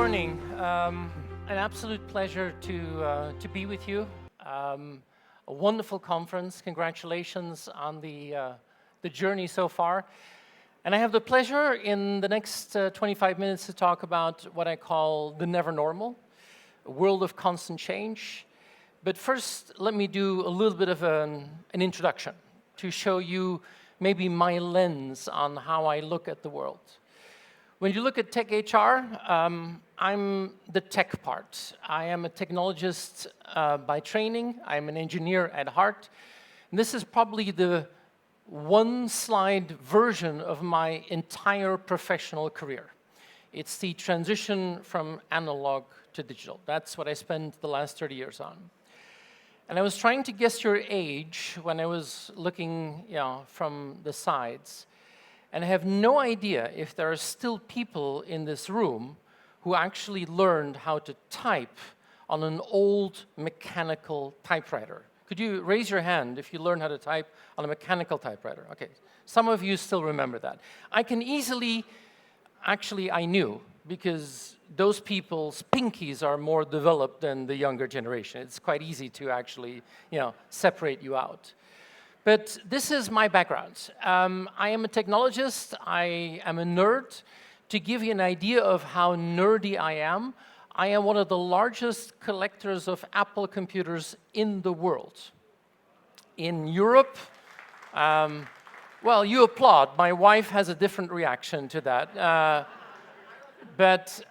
morning. An absolute pleasure to be with you. A wonderful conference. Congratulations on the journey so far. And I have the pleasure in the next 25 minutes to talk about what I call the never normal, a world of constant change. But first, let me do a little bit of an introduction to show you maybe my lens on how I look at the world. When you look at tech HR, I'm the tech part. I am a technologist by training. I'm an engineer at heart. And this is probably the one-slide version of my entire professional career. It's the transition from analog to digital. That's what I spent the last 30 years on. And I was trying to guess your age when I was looking, from the sides. And I have no idea if there are still people in this room who actually learned how to type on an old mechanical typewriter. Could you raise your hand if you learned how to type on a mechanical typewriter? Okay, some of you still remember that. I can easily, actually I knew, because those people's pinkies are more developed than the younger generation. It's quite easy to actually, separate you out. But this is my background. I am a technologist. I am a nerd. To give you an idea of how nerdy I am one of the largest collectors of Apple computers in the world. In Europe, well, you applaud. My wife has a different reaction to that. But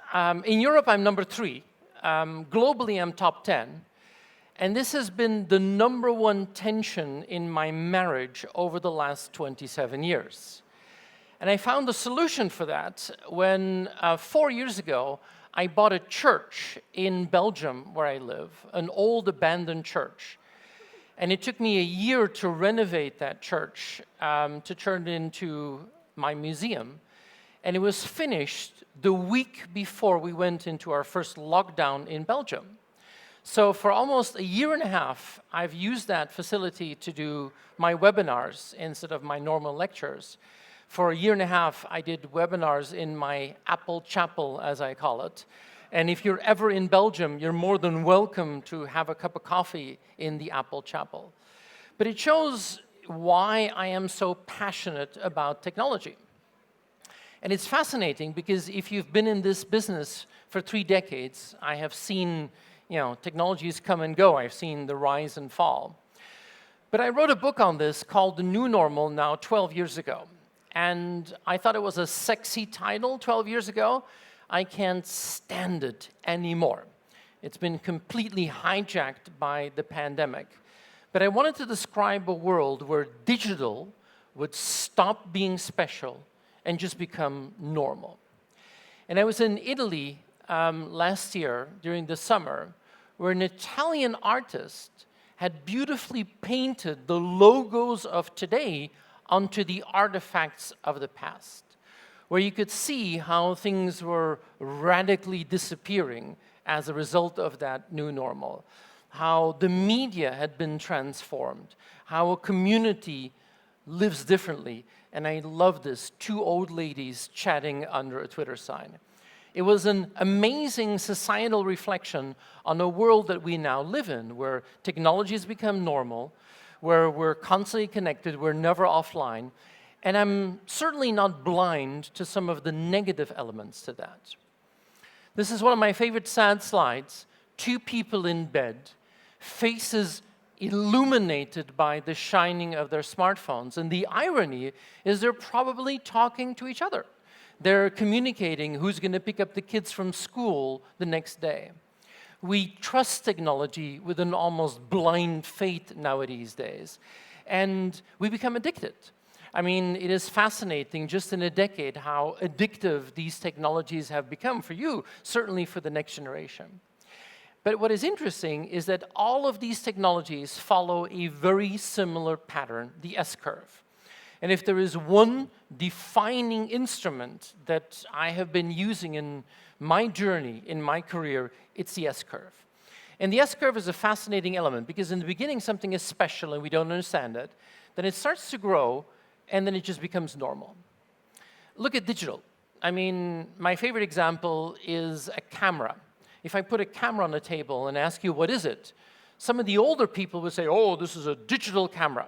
in Europe, I'm number 3. Globally, I'm top 10. And this has been the number one tension in my marriage over the last 27 years. And I found a solution for that when 4 years ago, I bought a church in Belgium where I live, an old abandoned church. And it took me a year to renovate that church, to turn it into my museum. And it was finished the week before we went into our first lockdown in Belgium. So for almost a year and a half, I've used that facility to do my webinars instead of my normal lectures. For a year and a half, I did webinars in my Apple Chapel, as I call it. And if you're ever in Belgium, you're more than welcome to have a cup of coffee in the Apple Chapel. But it shows why I am so passionate about technology. And it's fascinating because if you've been in this business for 3 decades, I have seen technologies come and go. I've seen the rise and fall. But I wrote a book on this called The New Normal now 12 years ago. And I thought it was a sexy title 12 years ago. I can't stand it anymore. It's been completely hijacked by the pandemic. But I wanted to describe a world where digital would stop being special and just become normal. And I was in Italy last year during the summer, where an Italian artist had beautifully painted the logos of today onto the artifacts of the past, where you could see how things were radically disappearing as a result of that new normal, how the media had been transformed, how a community lives differently. And I love this, 2 old ladies chatting under a Twitter sign. It was an amazing societal reflection on a world that we now live in, where technologies become normal, where we're constantly connected, we're never offline. And I'm certainly not blind to some of the negative elements to that. This is one of my favorite sad slides. 2 people in bed, faces illuminated by the shining of their smartphones. And the irony is they're probably talking to each other. They're communicating who's going to pick up the kids from school the next day. We trust technology with an almost blind faith nowadays days. And we become addicted. I mean, it is fascinating just in a decade how addictive these technologies have become for you, certainly for the next generation. But what is interesting is that all of these technologies follow a very similar pattern, the S-curve. And if there is one defining instrument that I have been using in my journey, in my career, it's the S-curve. And the S-curve is a fascinating element because in the beginning something is special and we don't understand it. Then it starts to grow and then it just becomes normal. Look at digital. I mean, my favorite example is a camera. If I put a camera on the table and ask you, what is it? Some of the older people would say, oh, this is a digital camera.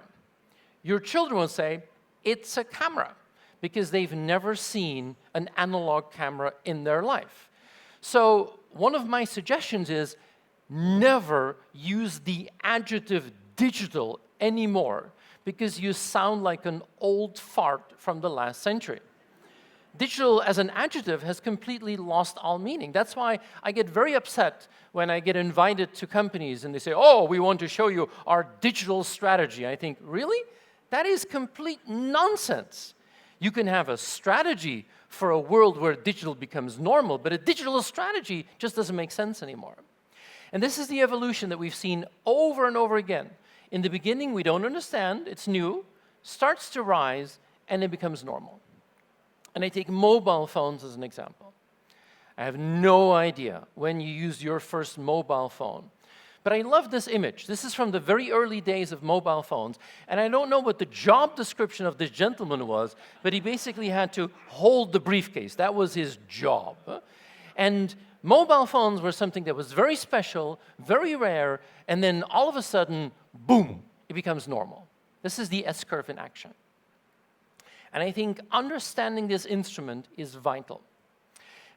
Your children will say, it's a camera, because they've never seen an analog camera in their life. So one of my suggestions is never use the adjective digital anymore, because you sound like an old fart from the last century. Digital as an adjective has completely lost all meaning. That's why I get very upset when I get invited to companies and they say, oh, we want to show you our digital strategy. I think, really? That is complete nonsense. You can have a strategy for a world where digital becomes normal, but a digital strategy just doesn't make sense anymore. And this is the evolution that we've seen over and over again. In the beginning, we don't understand, it's new, starts to rise, and it becomes normal. And I take mobile phones as an example. I have no idea when you used your first mobile phone. But I love this image. This is from the very early days of mobile phones. And I don't know what the job description of this gentleman was, but he basically had to hold the briefcase. That was his job. And mobile phones were something that was very special, very rare, and then all of a sudden, boom, it becomes normal. This is the S-curve in action. And I think understanding this instrument is vital.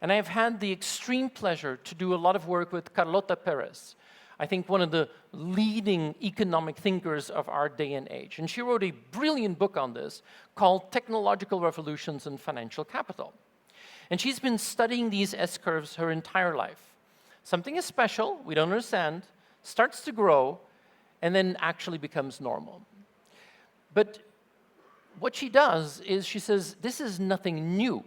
And I've had the extreme pleasure to do a lot of work with Carlota Perez, I think one of the leading economic thinkers of our day and age. And she wrote a brilliant book on this called Technological Revolutions in Financial Capital. And she's been studying these S-curves her entire life. Something is special, we don't understand, starts to grow, and then actually becomes normal. But what she does is she says, this is nothing new.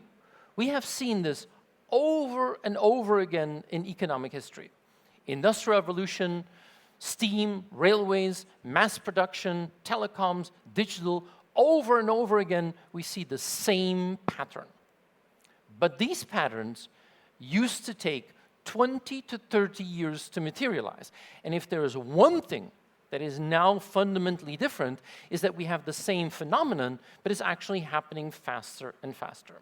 We have seen this over and over again in economic history. Industrial revolution, steam, railways, mass production, telecoms, digital, over and over again, we see the same pattern. But these patterns used to take 20 to 30 years to materialize. And if there is one thing that is now fundamentally different, is that we have the same phenomenon, but it's actually happening faster and faster.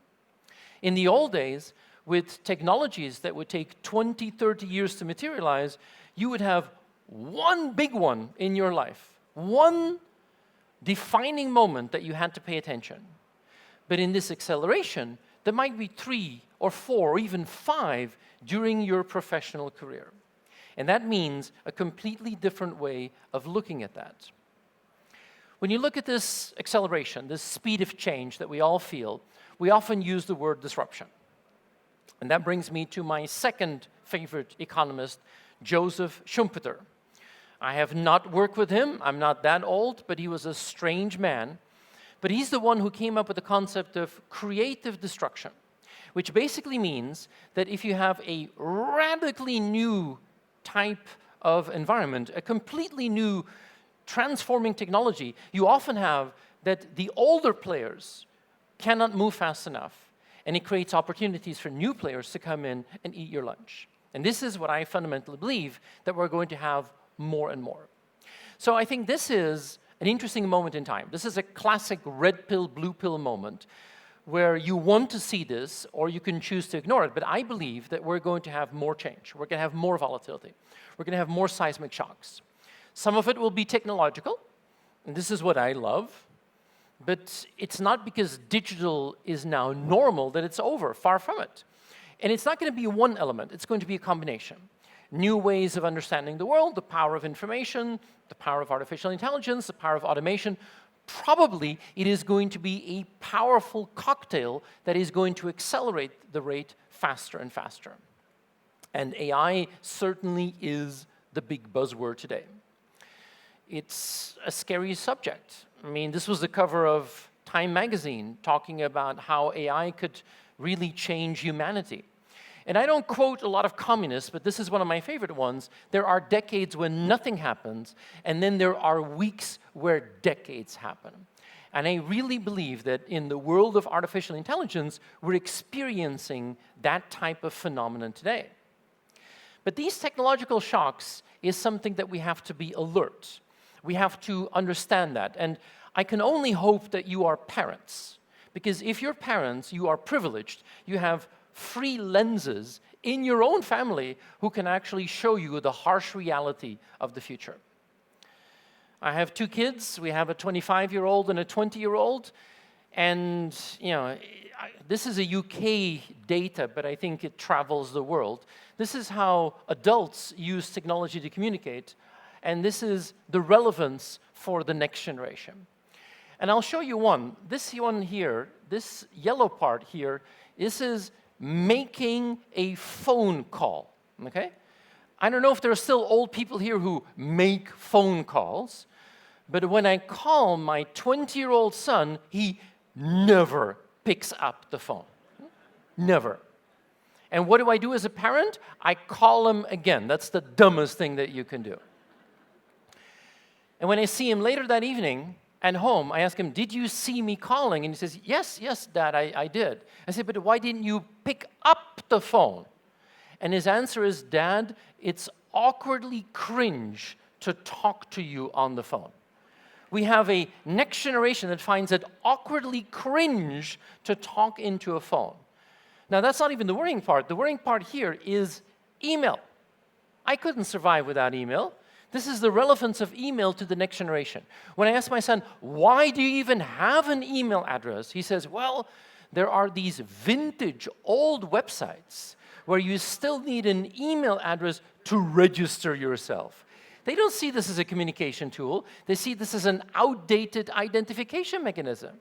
In the old days, with technologies that would take 20, 30 years to materialize, you would have one big one in your life, one defining moment that you had to pay attention. But in this acceleration, there might be 3 or 4 or even 5 during your professional career. And that means a completely different way of looking at that. When you look at this acceleration, this speed of change that we all feel, we often use the word disruption. And that brings me to my second favorite economist, Joseph Schumpeter. I have not worked with him, I'm not that old, but he was a strange man. But he's the one who came up with the concept of creative destruction, which basically means that if you have a radically new type of environment, a completely new transforming technology, you often have that the older players cannot move fast enough, and it creates opportunities for new players to come in and eat your lunch. And this is what I fundamentally believe that we're going to have more and more. So I think this is an interesting moment in time. This is a classic red pill, blue pill moment where you want to see this or you can choose to ignore it. But I believe that we're going to have more change. We're going to have more volatility. We're going to have more seismic shocks. Some of it will be technological, and this is what I love. But it's not because digital is now normal that it's over, far from it. And it's not going to be one element, it's going to be a combination. New ways of understanding the world, the power of information, the power of artificial intelligence, the power of automation. Probably it is going to be a powerful cocktail that is going to accelerate the rate faster and faster. And AI certainly is the big buzzword today. It's a scary subject. I mean, this was the cover of Time magazine talking about how AI could really change humanity. And I don't quote a lot of communists, but this is one of my favorite ones. There are decades when nothing happens, and then there are weeks where decades happen. And I really believe that in the world of artificial intelligence, we're experiencing that type of phenomenon today. But these technological shocks is something that we have to be alert. We have to understand that. And I can only hope that you are parents, Because if you're parents, you are privileged. You have free lenses in your own family who can actually show you the harsh reality of the future. I have 2 kids. We have a 25-year-old and a 20-year-old. And this is a UK data, but I think it travels the world. This is how adults use technology to communicate, and this is the relevance for the next generation. And I'll show you one. This one here, this yellow part here, this is making a phone call, okay? I don't know if there are still old people here who make phone calls, but when I call my 20-year-old son, he never picks up the phone. Never. And what do I do as a parent? I call him again. That's the dumbest thing that you can do. And when I see him later that evening at home, I ask him, did you see me calling? And he says, yes, Dad, I did. I said, but why didn't you pick up the phone? And his answer is, Dad, it's awkwardly cringe to talk to you on the phone. We have a next generation that finds it awkwardly cringe to talk into a phone. Now, that's not even the worrying part. The worrying part here is email. I couldn't survive without email. This is the relevance of email to the next generation. When I ask my son, why do you even have an email address? He says, well, there are these vintage old websites where you still need an email address to register yourself. They don't see this as a communication tool. They see this as an outdated identification mechanism.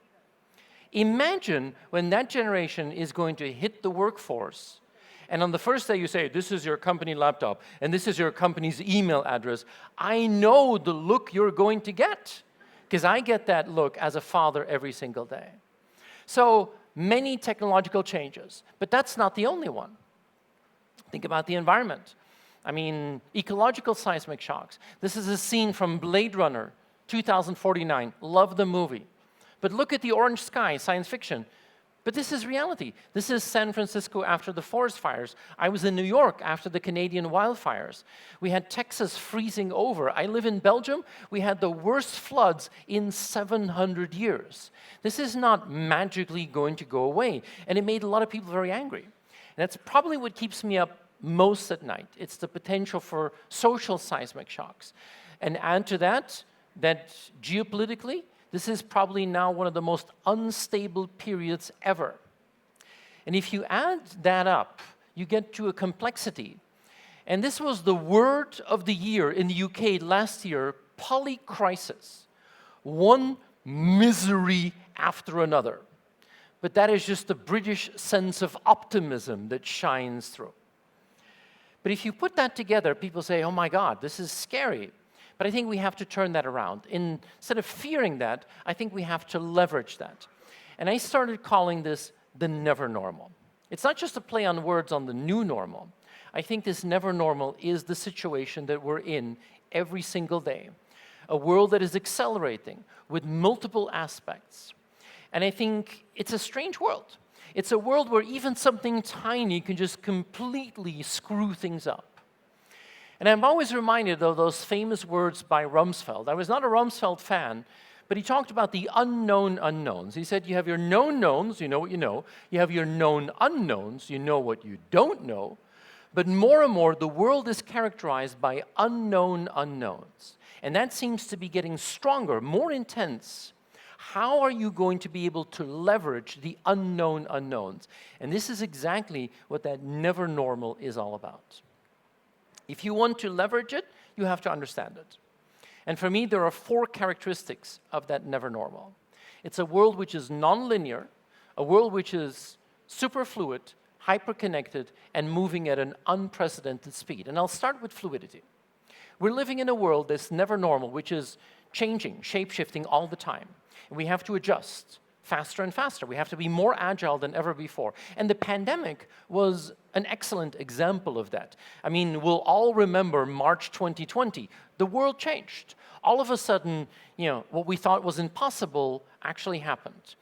Imagine when that generation is going to hit the workforce, and on the first day you say, this is your company laptop, and this is your company's email address. I know the look you're going to get, because I get that look as a father every single day. So many technological changes, but that's not the only one. Think about the environment. I mean, ecological seismic shocks. This is a scene from Blade Runner 2049. Love the movie. But look at the orange sky, science fiction. But this is reality. This is San Francisco after the forest fires. I was in New York after the Canadian wildfires. We had Texas freezing over. I live in Belgium. We had the worst floods in 700 years. This is not magically going to go away. And it made a lot of people very angry. And that's probably what keeps me up most at night. It's the potential for social seismic shocks. And add to that geopolitically, this is probably now one of the most unstable periods ever. And if you add that up, you get to a complexity. And this was the word of the year in the UK last year, polycrisis. One misery after another. But that is just the British sense of optimism that shines through. But if you put that together, people say, oh my God, this is scary. But I think we have to turn that around. Instead of fearing that, I think we have to leverage that. And I started calling this the never normal. It's not just a play on words on the new normal. I think this never normal is the situation that we're in every single day. A world that is accelerating with multiple aspects. And I think it's a strange world. It's a world where even something tiny can just completely screw things up. And I'm always reminded of those famous words by Rumsfeld. I was not a Rumsfeld fan, but he talked about the unknown unknowns. He said, you have your known knowns, you know what you know. You have your known unknowns, you know what you don't know. But more and more, the world is characterized by unknown unknowns. And that seems to be getting stronger, more intense. How are you going to be able to leverage the unknown unknowns? And this is exactly what that never normal is all about. If you want to leverage it, you have to understand it. And for me, there are 4 characteristics of that never normal. It's a world which is nonlinear, a world which is super fluid, hyper-connected, and moving at an unprecedented speed. And I'll start with fluidity. We're living in a world that's never normal, which is changing, shape-shifting all the time. And we have to adjust faster and faster. We have to be more agile than ever before. And the pandemic was an excellent example of that. I mean, we'll all remember March 2020. The world changed. All of a sudden, what we thought was impossible actually happened.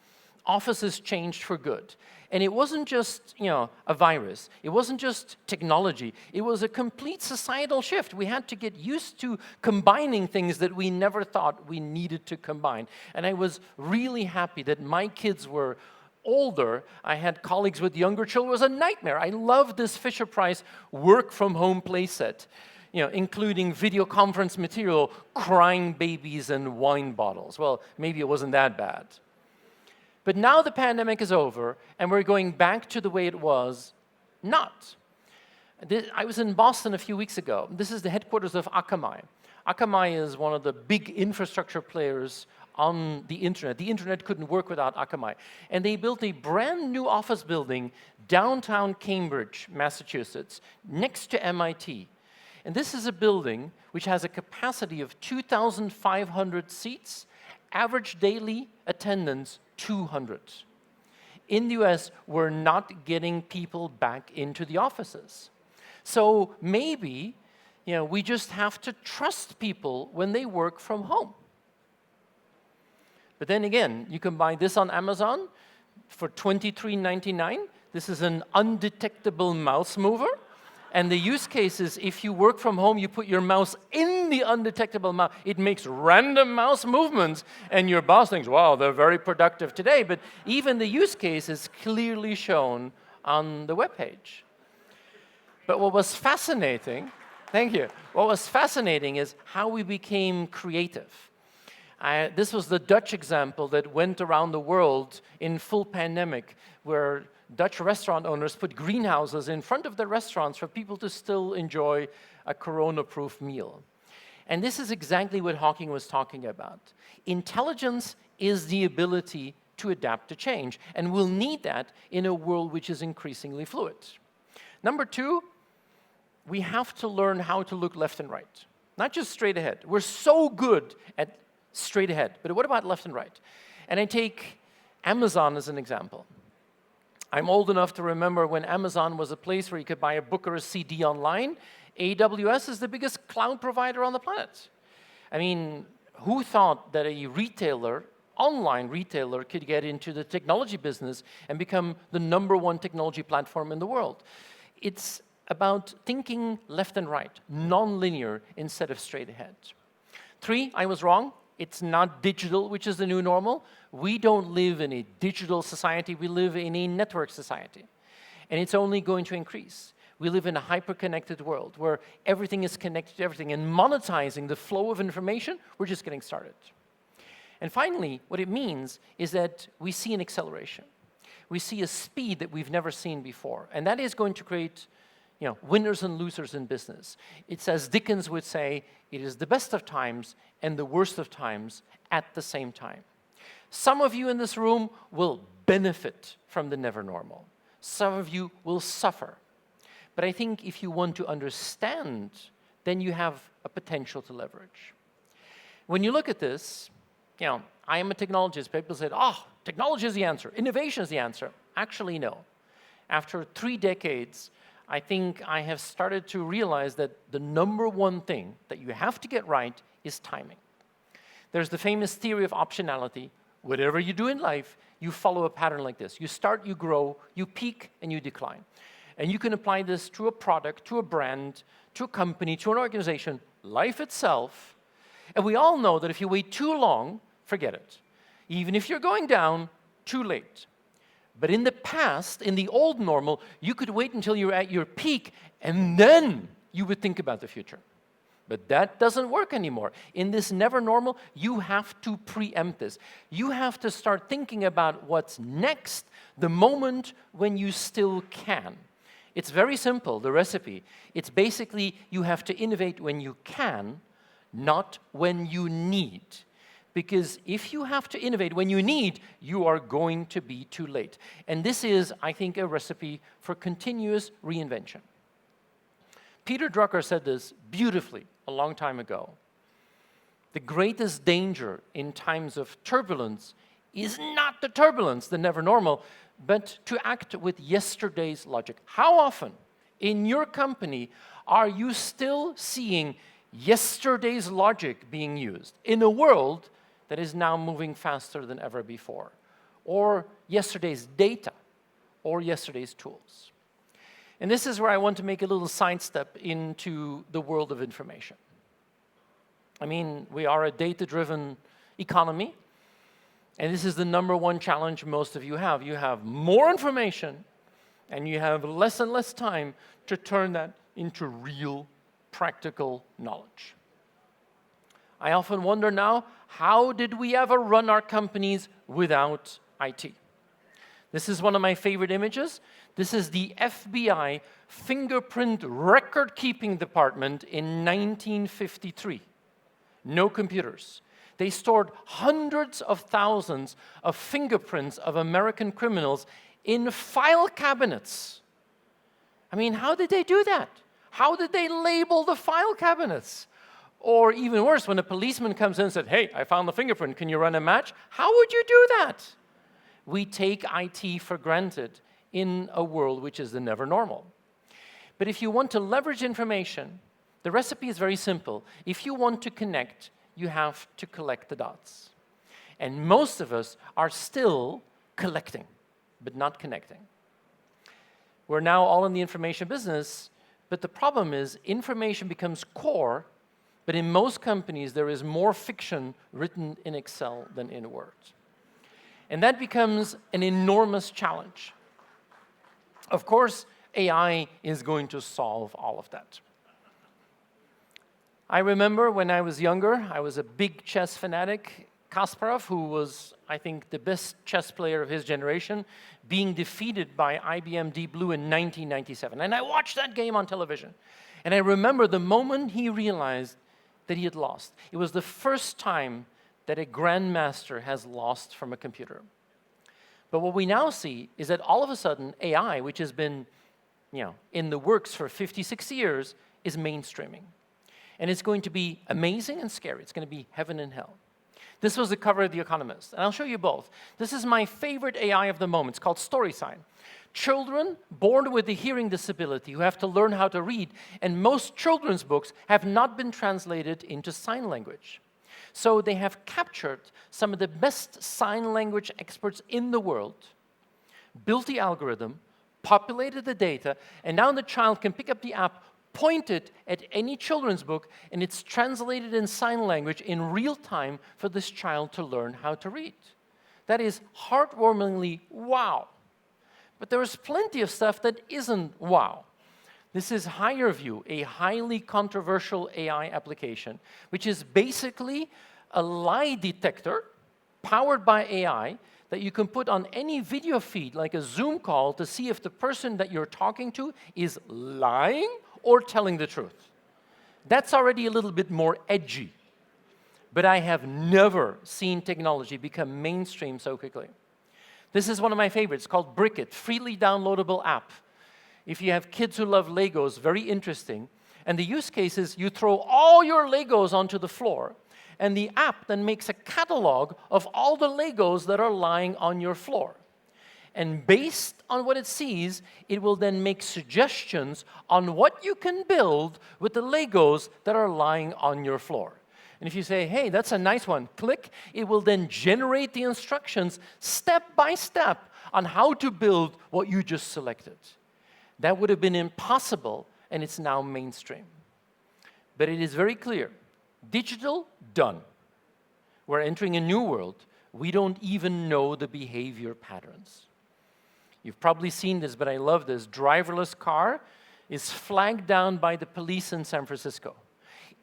Offices changed for good. And it wasn't just, a virus. It wasn't just technology. It was a complete societal shift. We had to get used to combining things that we never thought we needed to combine. And I was really happy that my kids were older, I had colleagues with younger children. It was a nightmare. I loved this Fisher-Price work-from-home playset, including video conference material, crying babies, and wine bottles. Well, maybe it wasn't that bad. But now the pandemic is over, and we're going back to the way it was not. I was in Boston a few weeks ago. This is the headquarters of Akamai. Akamai is one of the big infrastructure players on the internet. The internet couldn't work without Akamai. And they built a brand new office building downtown Cambridge, Massachusetts, next to MIT. And this is a building which has a capacity of 2,500 seats, average daily attendance 200. In the US, we're not getting people back into the offices. So maybe, we just have to trust people when they work from home. But then again, you can buy this on Amazon for $23.99. This is an undetectable mouse mover. And the use case is if you work from home, you put your mouse in the undetectable mouse. It makes random mouse movements, and your boss thinks, wow, they're very productive today. But even the use case is clearly shown on the webpage. But what was fascinating, thank you, what was fascinating is how we became creative. This was the Dutch example that went around the world in full pandemic, where Dutch restaurant owners put greenhouses in front of their restaurants for people to still enjoy a corona-proof meal. And this is exactly what Hawking was talking about. Intelligence is the ability to adapt to change, and we'll need that in a world which is increasingly fluid. Number two, we have to learn how to look left and right, not just straight ahead. We're so good at straight ahead, but what about left and right? And I take Amazon as an example. I'm old enough to remember when Amazon was a place where you could buy a book or a CD online. AWS is the biggest cloud provider on the planet. I mean, who thought that a retailer, online retailer, could get into the technology business and become the #1 technology platform in the world? It's about thinking left and right, non-linear instead of straight ahead. 3, I was wrong. It's not digital, which is the new normal. We don't live in a digital society. We live in a network society. And it's only going to increase. We live in a hyper-connected world where everything is connected to everything. And monetizing the flow of information, we're just getting started. And finally, what it means is that we see an acceleration. We see a speed that we've never seen before. And that is going to create winners and losers in business. It's as Dickens would say, it is the best of times and the worst of times at the same time. Some of you in this room will benefit from the never normal. Some of you will suffer. But I think if you want to understand, then you have a potential to leverage. When you look at this, I am a technologist. People said, technology is the answer. Innovation is the answer. Actually, no. After 3 decades, I think I have started to realize that the #1 thing that you have to get right is timing. There's the famous theory of optionality. Whatever you do in life, you follow a pattern like this. You start, you grow, you peak, and you decline. And you can apply this to a product, to a brand, to a company, to an organization, life itself. And we all know that if you wait too long, forget it. Even if you're going down, too late. But in the past, in the old normal, you could wait until you're at your peak, and then you would think about the future. But that doesn't work anymore. In this never normal, you have to preempt this. You have to start thinking about what's next the moment when you still can. It's very simple, the recipe. It's basically you have to innovate when you can, not when you need. Because if you have to innovate when you need, you are going to be too late. And this is, I think, a recipe for continuous reinvention. Peter Drucker said this beautifully a long time ago. The greatest danger in times of turbulence is not the turbulence, the never normal, but to act with yesterday's logic. How often in your company are you still seeing yesterday's logic being used in a world that is now moving faster than ever before, or yesterday's data, or yesterday's tools? And this is where I want to make a little sidestep into the world of information. I mean, we are a data-driven economy, And this is the #1 challenge most of you have. You have more information, and you have less and less time to turn that into real, practical knowledge. I often wonder now, how did we ever run our companies without IT? This is one of my favorite images. This is the FBI fingerprint record-keeping department in 1953. No computers. They stored hundreds of thousands of fingerprints of American criminals in file cabinets. I mean, how did they do that? How did they label the file cabinets? Or even worse, when a policeman comes in and said, hey, I found the fingerprint, can you run a match? How would you do that? We take IT for granted in a world which is the never normal. But if you want to leverage information, the recipe is very simple. If you want to connect, you have to collect the dots. And most of us are still collecting, but not connecting. We're now all in the information business, but the problem is information becomes core, but in most companies there is more fiction written in Excel than in Word. And that becomes an enormous challenge. Of course, AI is going to solve all of that. I remember when I was younger, I was a big chess fanatic. Kasparov, who was, I think, the best chess player of his generation, being defeated by IBM Deep Blue in 1997. And I watched that game on television. And I remember the moment he realized that he had lost. It was the first time that a grandmaster has lost from a computer. But what we now see is that all of a sudden, AI, which has been in the works for 56 years, is mainstreaming. And it's going to be amazing and scary. It's going to be heaven and hell. This was the cover of The Economist, and I'll show you both. This is my favorite AI of the moment. It's called StorySign. Children born with a hearing disability who have to learn how to read, and most children's books have not been translated into sign language. So they have captured some of the best sign language experts in the world, built the algorithm, populated the data, and now the child can pick up the app, point it at any children's book, and it's translated in sign language in real time for this child to learn how to read. That is heartwarmingly wow. But there is plenty of stuff that isn't wow. This is HireView, a highly controversial AI application, which is basically a lie detector powered by AI that you can put on any video feed, like a Zoom call, to see if the person that you're talking to is lying or telling the truth. That's already a little bit more edgy. But I have never seen technology become mainstream so quickly. This is one of my favorites, called Brickit, freely downloadable app. If you have kids who love Legos, very interesting. And the use case is you throw all your Legos onto the floor, and the app then makes a catalog of all the Legos that are lying on your floor. And based on what it sees, it will then make suggestions on what you can build with the Legos that are lying on your floor. And if you say, hey, that's a nice one, click, it will then generate the instructions step by step on how to build what you just selected. That would have been impossible, and it's now mainstream. But it is very clear. Digital, done. We're entering a new world. We don't even know the behavior patterns. You've probably seen this, but I love this. Driverless car is flagged down by the police in San Francisco.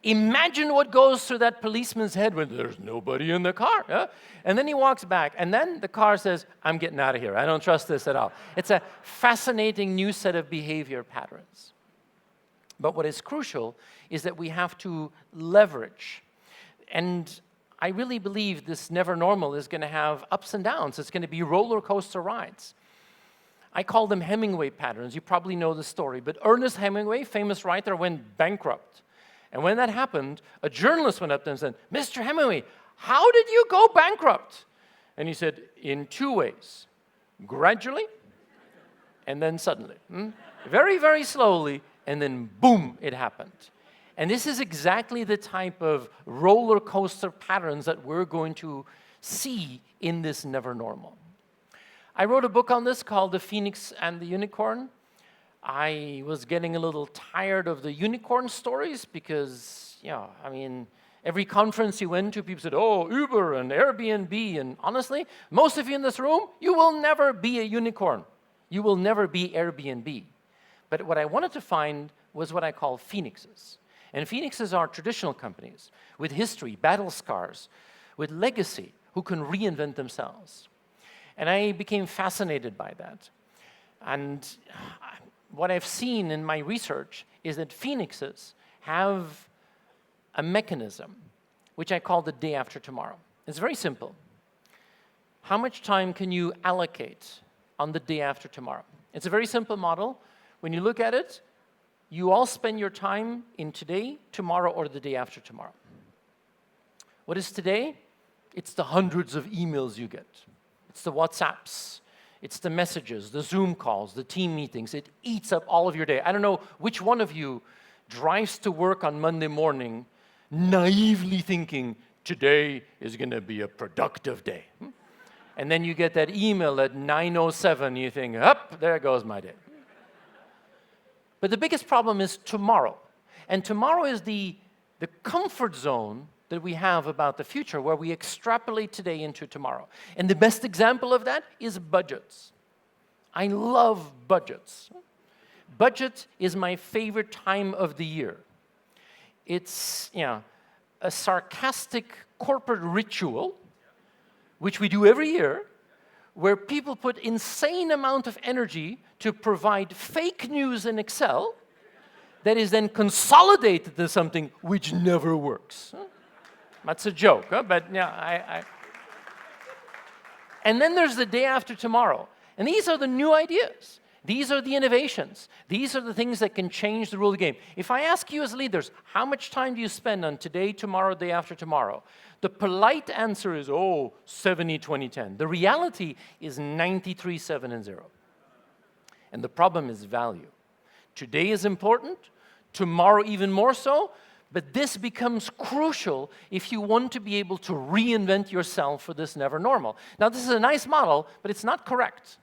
Imagine what goes through that policeman's head when there's nobody in the car. Huh? And then he walks back, and then the car says, I'm getting out of here. I don't trust this at all. It's a fascinating new set of behavior patterns. But what is crucial is that we have to leverage. And I really believe this never normal is going to have ups and downs. It's going to be roller coaster rides. I call them Hemingway patterns. You probably know the story. But Ernest Hemingway, famous writer, went bankrupt. And when that happened, a journalist went up to him and said, Mr. Hemingway, how did you go bankrupt? And he said, in 2 ways. Gradually, and then suddenly. Very, very slowly, and then boom, it happened. And this is exactly the type of roller coaster patterns that we're going to see in this never normal. I wrote a book on this called The Phoenix and the Unicorn. I was getting a little tired of the unicorn stories because, Every conference you went to, people said, oh, Uber and Airbnb. And honestly, most of you in this room, you will never be a unicorn. You will never be Airbnb. But what I wanted to find was what I call phoenixes. And phoenixes are traditional companies with history, battle scars, with legacy, who can reinvent themselves. And I became fascinated by that. And what I've seen in my research is that phoenixes have a mechanism, which I call the day after tomorrow. It's very simple. How much time can you allocate on the day after tomorrow? It's a very simple model. When you look at it, you all spend your time in today, tomorrow, or the day after tomorrow. What is today? It's the hundreds of emails you get. It's the WhatsApps. It's the messages, the Zoom calls, the team meetings. It eats up all of your day. I don't know which one of you drives to work on Monday morning naively thinking, today is going to be a productive day. And then you get that email at 9:07, you think, up, there goes my day. But the biggest problem is tomorrow. And tomorrow is the comfort zone that we have about the future, where we extrapolate today into tomorrow. And the best example of that is budgets. I love budgets. Budget is my favorite time of the year. It's a sarcastic corporate ritual, which we do every year, where people put insane amount of energy to provide fake news in Excel that is then consolidated into something which never works. That's a joke, but yeah, And then there's the day after tomorrow. And these are the new ideas. These are the innovations. These are the things that can change the rule of the game. If I ask you as leaders, how much time do you spend on today, tomorrow, day after tomorrow? The polite answer is, 70, 20, 10. The reality is 93, 7, and 0. And the problem is value. Today is important, tomorrow even more so, but this becomes crucial if you want to be able to reinvent yourself for this never normal. Now, this is a nice model, but it's not correct.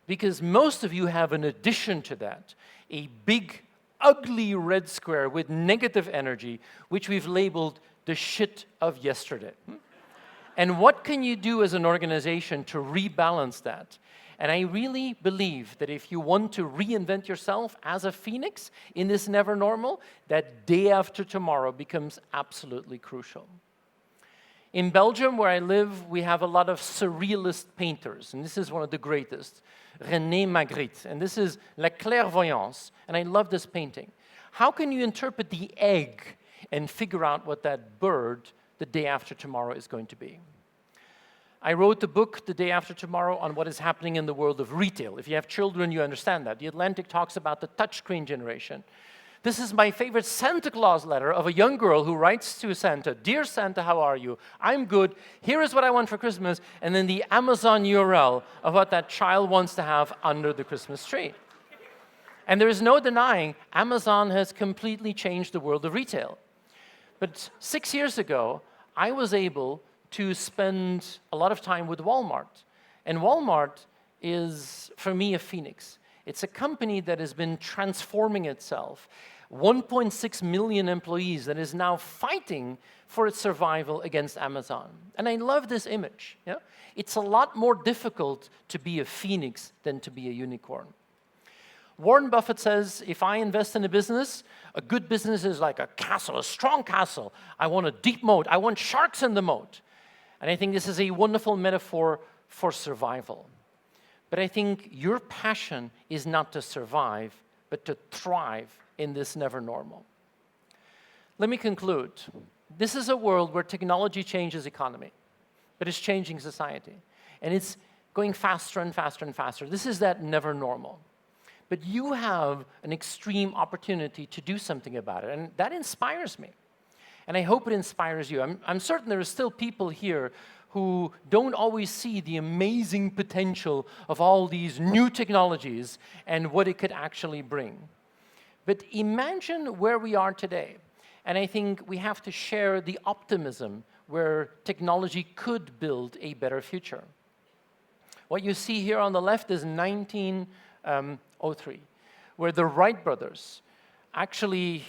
Because most of you have, in addition to that, a big, ugly red square with negative energy, which we've labeled the shit of yesterday. And what can you do as an organization to rebalance that? And I really believe that if you want to reinvent yourself as a phoenix in this never normal, that day after tomorrow becomes absolutely crucial. In Belgium, where I live, we have a lot of surrealist painters, and this is one of the greatest, René Magritte, and this is La Clairvoyance, and I love this painting. How can you interpret the egg and figure out what that bird the day after tomorrow is going to be? I wrote the book, The Day After Tomorrow, on what is happening in the world of retail. If you have children, you understand that. The Atlantic talks about the touchscreen generation. This is my favorite Santa Claus letter of a young girl who writes to Santa, "Dear Santa, how are you? I'm good. Here is what I want for Christmas," and then the Amazon URL of what that child wants to have under the Christmas tree. And there is no denying Amazon has completely changed the world of retail. But 6 years ago, I was able to spend a lot of time with Walmart. And Walmart is, for me, a phoenix. It's a company that has been transforming itself. 1.6 million employees that is now fighting for its survival against Amazon. And I love this image. Yeah? It's a lot more difficult to be a phoenix than to be a unicorn. Warren Buffett says, if I invest in a business, a good business is like a castle, a strong castle. I want a deep moat. I want sharks in the moat. And I think this is a wonderful metaphor for survival. But I think your passion is not to survive, but to thrive in this never normal. Let me conclude. This is a world where technology changes economy, but it's changing society. And it's going faster and faster and faster. This is that never normal. But you have an extreme opportunity to do something about it, and that inspires me. And I hope it inspires you. I'm certain there are still people here who don't always see the amazing potential of all these new technologies and what it could actually bring. But imagine where we are today. And I think we have to share the optimism where technology could build a better future. What you see here on the left is 1903, where the Wright brothers actually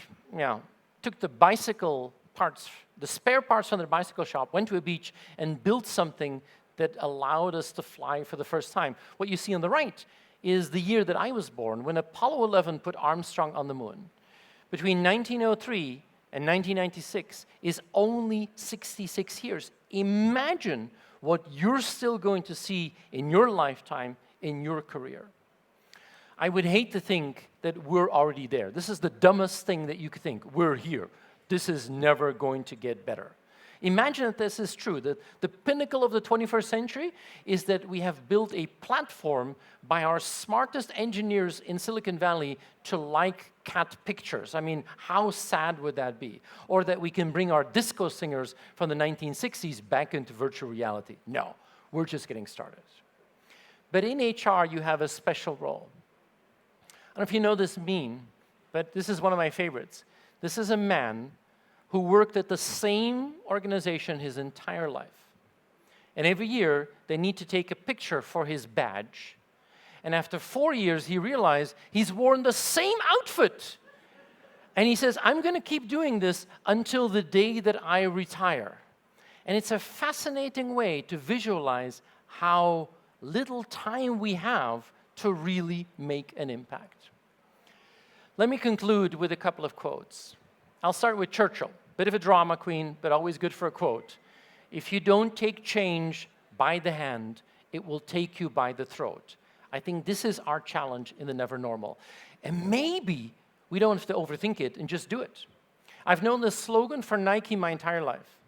took the bicycle parts, the spare parts from their bicycle shop, went to a beach and built something that allowed us to fly for the first time. What you see on the right is the year that I was born, when Apollo 11 put Armstrong on the moon. Between 1903 and 1996 is only 66 years. Imagine what you're still going to see in your lifetime, in your career. I would hate to think that we're already there. This is the dumbest thing that you could think. We're here. This is never going to get better. Imagine that this is true, that the pinnacle of the 21st century is that we have built a platform by our smartest engineers in Silicon Valley to like cat pictures. I mean, how sad would that be? Or that we can bring our disco singers from the 1960s back into virtual reality. No, we're just getting started. But in HR, you have a special role. I don't know if you know this meme, but this is one of my favorites. This is a man who worked at the same organization his entire life. And every year, they need to take a picture for his badge. And after 4 years, he realized he's worn the same outfit. And he says, I'm going to keep doing this until the day that I retire. And it's a fascinating way to visualize how little time we have to really make an impact. Let me conclude with a couple of quotes. I'll start with Churchill. Bit of a drama queen, but always good for a quote. If you don't take change by the hand, it will take you by the throat. I think this is our challenge in the Never Normal. And maybe we don't have to overthink it and just do it. I've known this slogan for Nike my entire life.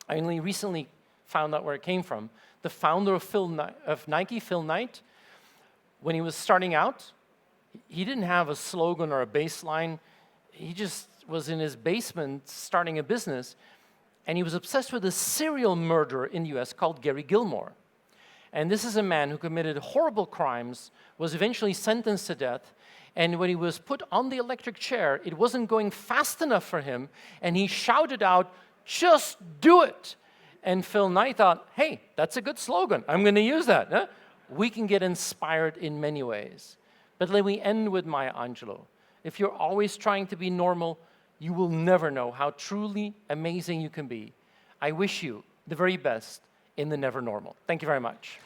I only recently found out where it came from. The founder of Nike, Phil Knight, when he was starting out, he didn't have a slogan or a baseline. He just was in his basement starting a business, and he was obsessed with a serial murderer in the US called Gary Gilmore. And this is a man who committed horrible crimes, was eventually sentenced to death, and when he was put on the electric chair, it wasn't going fast enough for him, and he shouted out, "Just do it!" And Phil Knight thought, hey, that's a good slogan. I'm going to use that. Huh? We can get inspired in many ways. But let me end with Maya Angelou. If you're always trying to be normal, you will never know how truly amazing you can be. I wish you the very best in the Never Normal. Thank you very much.